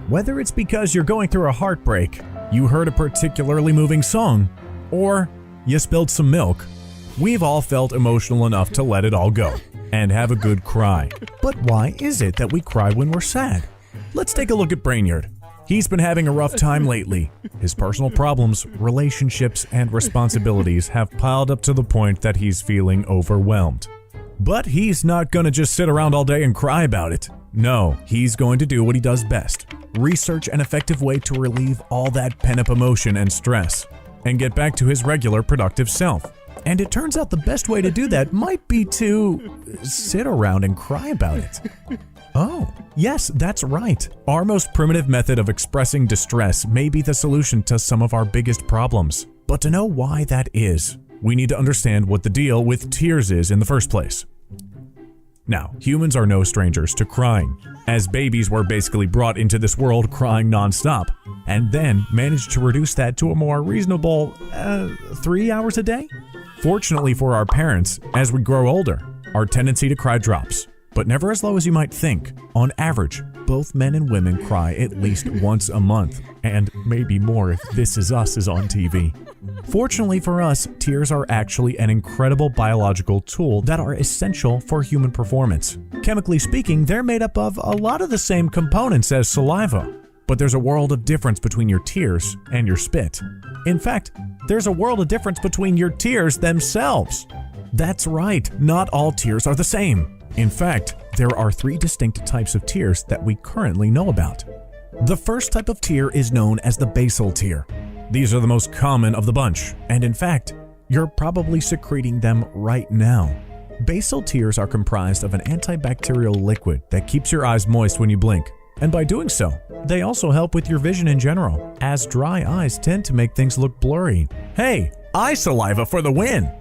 Whether it's because you're going through a heartbreak, you heard a particularly moving song, or you spilled some milk, we've all felt emotional enough to let it all go and have a good cry. But why is it that we cry when we're sad? Let's take a look at Brainerd. He's been having a rough time lately. His personal problems, relationships, and responsibilities have piled up to the point that he's feeling overwhelmed. But he's not gonna just sit around all day and cry about it. No, he's going to do what he does best. Research an effective way to relieve all that pent-up emotion and stress, and get back to his regular productive self. And it turns out the best way to do that might be to sit around and cry about it. Oh, yes, that's right. Our most primitive method of expressing distress may be the solution to some of our biggest problems. But to know why that is, we need to understand what the deal with tears is in the first place. Now, humans are no strangers to crying. As babies, we're basically brought into this world crying nonstop, and then managed to reduce that to a more reasonable 3 hours a day. Fortunately for our parents, as we grow older, our tendency to cry drops, but never as low as you might think. On average, both men and women cry at least once a month, and maybe more if This Is Us is on TV. Fortunately for us, tears are actually an incredible biological tool that are essential for human performance. Chemically speaking, they're made up of a lot of the same components as saliva, but there's a world of difference between your tears and your spit. In fact, there's a world of difference between your tears themselves. That's right, not all tears are the same. In fact, there are 3 distinct types of tears that we currently know about. The first type of tear is known as the basal tear. These are the most common of the bunch, and in fact, you're probably secreting them right now. Basal tears are comprised of an antibacterial liquid that keeps your eyes moist when you blink, and by doing so, they also help with your vision in general, as dry eyes tend to make things look blurry. Hey, eye saliva for the win!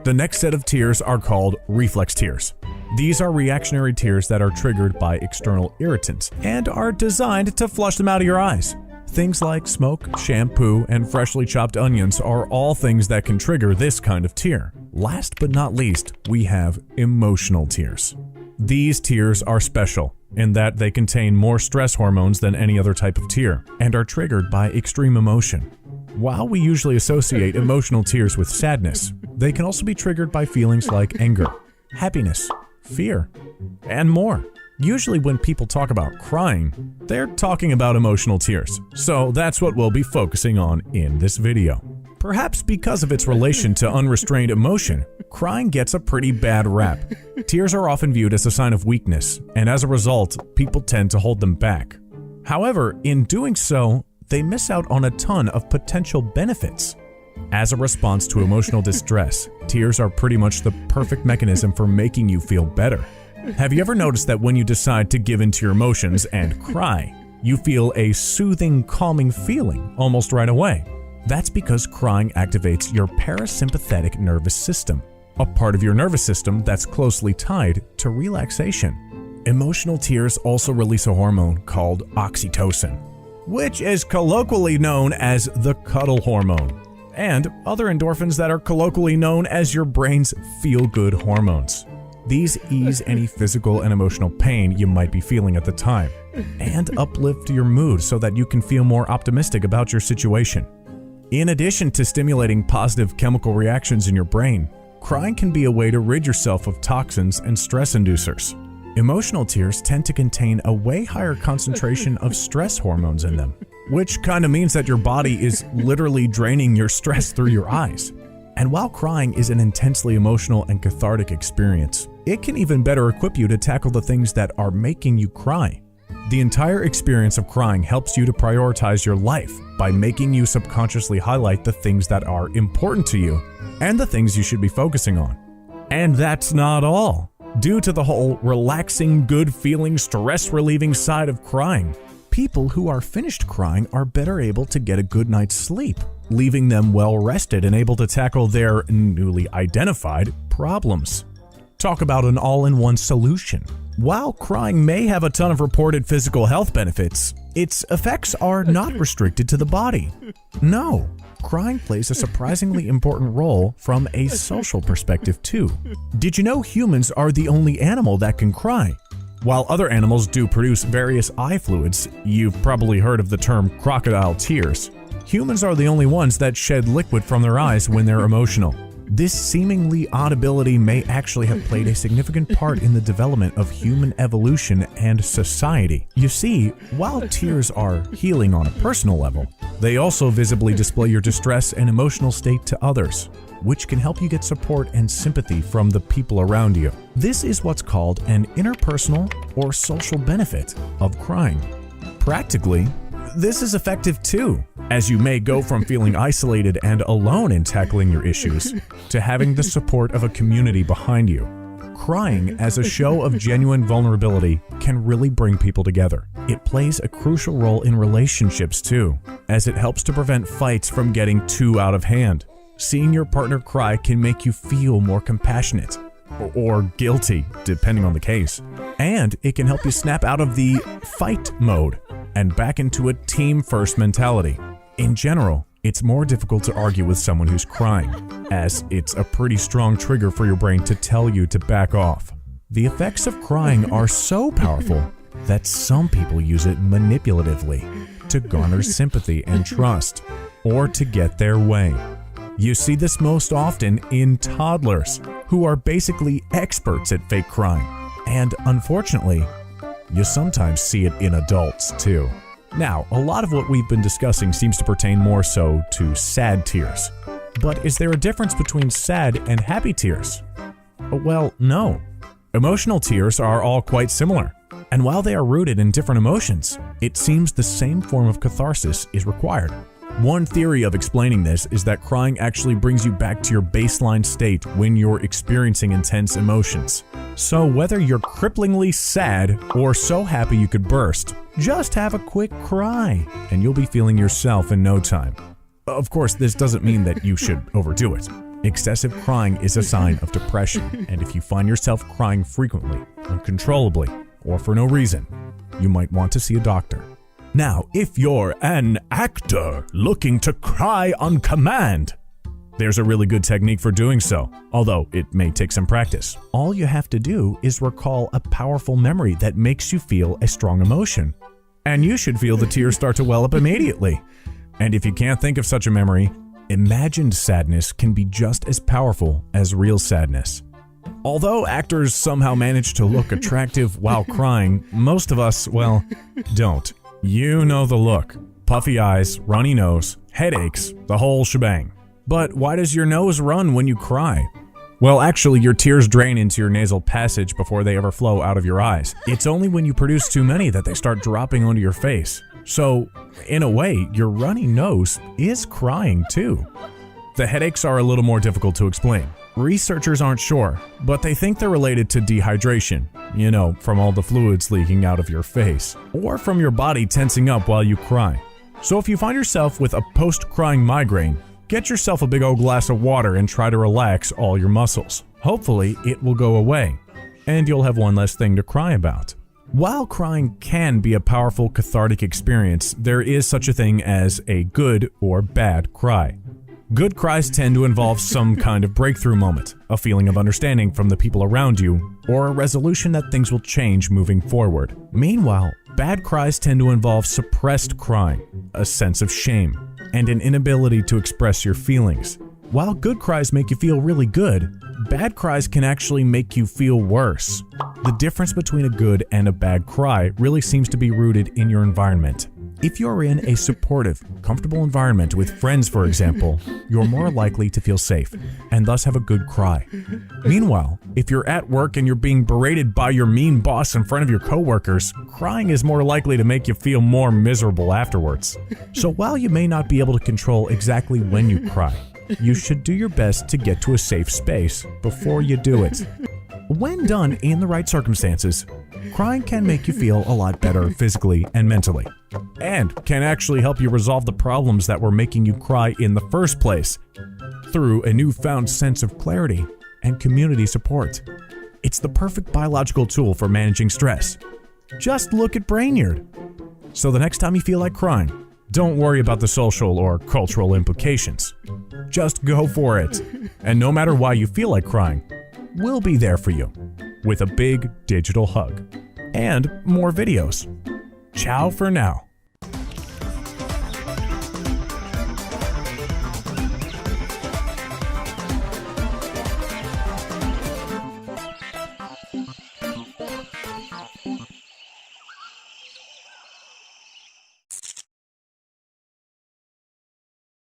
The next set of tears are called reflex tears. These are reactionary tears that are triggered by external irritants and are designed to flush them out of your eyes. Things like smoke, shampoo, and freshly chopped onions are all things that can trigger this kind of tear. Last but not least, we have emotional tears. These tears are special in that they contain more stress hormones than any other type of tear and are triggered by extreme emotion. While we usually associate emotional tears with sadness, they can also be triggered by feelings like anger, happiness, fear, and more. Usually when people talk about crying, they're talking about emotional tears. So that's what we'll be focusing on in this video. Perhaps because of its relation to unrestrained emotion, crying gets a pretty bad rap. Tears are often viewed as a sign of weakness, and as a result, people tend to hold them back. However, in doing so, they miss out on a ton of potential benefits. As a response to emotional distress, tears are pretty much the perfect mechanism for making you feel better. Have you ever noticed that when you decide to give in to your emotions and cry, you feel a soothing, calming feeling almost right away? That's because crying activates your parasympathetic nervous system, a part of your nervous system that's closely tied to relaxation. Emotional tears also release a hormone called oxytocin, which is colloquially known as the cuddle hormone, and other endorphins that are colloquially known as your brain's feel-good hormones. These ease any physical and emotional pain you might be feeling at the time, and uplift your mood so that you can feel more optimistic about your situation. In addition to stimulating positive chemical reactions in your brain, crying can be a way to rid yourself of toxins and stress inducers. Emotional tears tend to contain a way higher concentration of stress hormones in them, which kind of means that your body is literally draining your stress through your eyes. And while crying is an intensely emotional and cathartic experience, it can even better equip you to tackle the things that are making you cry. The entire experience of crying helps you to prioritize your life by making you subconsciously highlight the things that are important to you and the things you should be focusing on. And that's not all. Due to the whole relaxing, good-feeling, stress-relieving side of crying, people who are finished crying are better able to get a good night's sleep, leaving them well-rested and able to tackle their newly identified problems. Talk about an all-in-one solution. While crying may have a ton of reported physical health benefits, its effects are not restricted to the body. No, crying plays a surprisingly important role from a social perspective too. Did you know humans are the only animal that can cry? While other animals do produce various eye fluids, you've probably heard of the term crocodile tears. Humans are the only ones that shed liquid from their eyes when they're emotional. This seemingly odd ability may actually have played a significant part in the development of human evolution and society. You see, while tears are healing on a personal level, they also visibly display your distress and emotional state to others, which can help you get support and sympathy from the people around you. This is what's called an interpersonal or social benefit of crying. Practically, this is effective too, as you may go from feeling isolated and alone in tackling your issues to having the support of a community behind you. Crying as a show of genuine vulnerability can really bring people together. It plays a crucial role in relationships too, as it helps to prevent fights from getting too out of hand. Seeing your partner cry can make you feel more compassionate or guilty, depending on the case. And it can help you snap out of the fight mode and back into a team-first mentality. In general, it's more difficult to argue with someone who's crying, as it's a pretty strong trigger for your brain to tell you to back off. The effects of crying are so powerful that some people use it manipulatively to garner sympathy and trust, or to get their way. You see this most often in toddlers, who are basically experts at fake crying. And unfortunately, you sometimes see it in adults too. Now, a lot of what we've been discussing seems to pertain more so to sad tears. But is there a difference between sad and happy tears? Well, no. Emotional tears are all quite similar. And while they are rooted in different emotions, it seems the same form of catharsis is required. One theory of explaining this is that crying actually brings you back to your baseline state when you're experiencing intense emotions. So whether you're cripplingly sad or so happy you could burst, just have a quick cry and you'll be feeling yourself in no time. Of course, this doesn't mean that you should overdo it. Excessive crying is a sign of depression, and if you find yourself crying frequently, uncontrollably, or for no reason, you might want to see a doctor. Now, if you're an actor looking to cry on command, there's a really good technique for doing so, although it may take some practice. All you have to do is recall a powerful memory that makes you feel a strong emotion, and you should feel the tears start to well up immediately. And if you can't think of such a memory, imagined sadness can be just as powerful as real sadness. Although actors somehow manage to look attractive while crying, most of us, well, don't. You know the look. Puffy eyes, runny nose, headaches, the whole shebang. But why does your nose run when you cry? Well, actually, your tears drain into your nasal passage before they ever flow out of your eyes. It's only when you produce too many that they start dropping onto your face. So, in a way, your runny nose is crying too. The headaches are a little more difficult to explain. Researchers aren't sure, but they think they're related to dehydration, you know, from all the fluids leaking out of your face, or from your body tensing up while you cry. So if you find yourself with a post-crying migraine, get yourself a big old glass of water and try to relax all your muscles. Hopefully, it will go away, and you'll have one less thing to cry about. While crying can be a powerful cathartic experience, there is such a thing as a good or bad cry. Good cries tend to involve some kind of breakthrough moment, a feeling of understanding from the people around you, or a resolution that things will change moving forward. Meanwhile, bad cries tend to involve suppressed crying, a sense of shame, and an inability to express your feelings. While good cries make you feel really good, bad cries can actually make you feel worse. The difference between a good and a bad cry really seems to be rooted in your environment. If you're in a supportive, comfortable environment with friends, for example, you're more likely to feel safe and thus have a good cry. Meanwhile, if you're at work and you're being berated by your mean boss in front of your coworkers, crying is more likely to make you feel more miserable afterwards. So while you may not be able to control exactly when you cry, you should do your best to get to a safe space before you do it. When done in the right circumstances, crying can make you feel a lot better physically and mentally, and can actually help you resolve the problems that were making you cry in the first place through a newfound sense of clarity and community support. It's the perfect biological tool for managing stress. Just look at Brainerd. So the next time you feel like crying, don't worry about the social or cultural implications. Just go for it. And no matter why you feel like crying, we'll be there for you with a big digital hug. and more videos. Ciao for now.